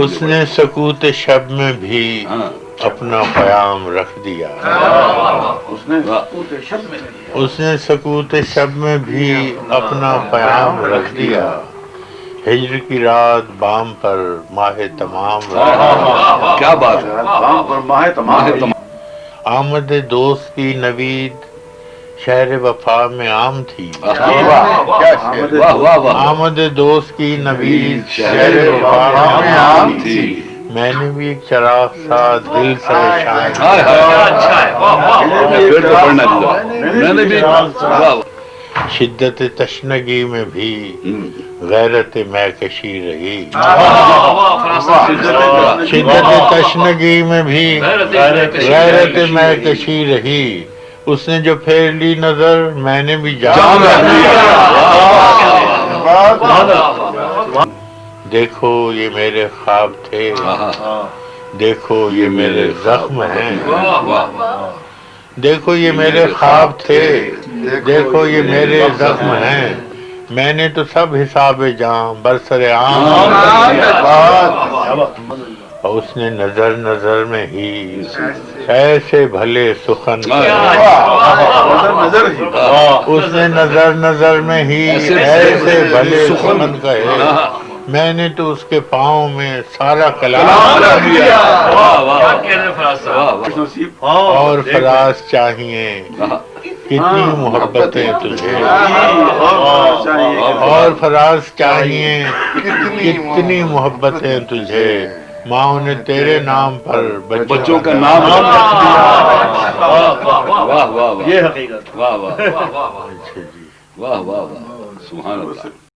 اس نے سکوت شب میں بھی اپنا پیام رکھ دیا، اس نے سکوت شب میں بھی اپنا پیام رکھ دیا، ہجر کی رات بام پر ماہ تمام رکھ دیا۔ کیا بات ہے، بام پر ماہ تمام۔ آمد دوست کی نوید شہر وفا میں عام تھی، واہ واہ واہ، آمد دوست کی نوید شہر وفا میں عام تھی، میں نے بھی ایک چراغ سا دل پریشان، ہائے ہائے، پھر تو پڑھنا چاہیے، میں نے بھی واہ، شدت تشنگی میں بھی غیرت میکشی رہی، شدت تشنگی میں بھی غیرت میکشی رہی، اس نے جو پھیر لی نظر میں نے بھی جام رکھ دیا۔ دیکھو یہ میرے خواب تھے، دیکھو یہ میرے زخم ہیں، دیکھو یہ میرے خواب تھے، دیکھو یہ میرے زخم ہیں، میں نے تو سب حساب جاں برسر عام، اور اس نے نظر نظر میں ہی ایسے بھلے سخن کہے، اس نے نظر نظر میں ہی ایسے بھلے سخن کہے، میں نے تو اس کے پاؤں میں سارا کلام رکھ دیا۔ اور فراز چاہیے کتنی محبتیں تجھے، اور فراز چاہیے کتنی محبتیں تجھے، ماں نے تیرے نام پر بچوں کا نام رکھ دیا۔ واہ واہ واہ، یہ حقیقت، واہ واہ واہ واہ واہ، سبحان اللہ۔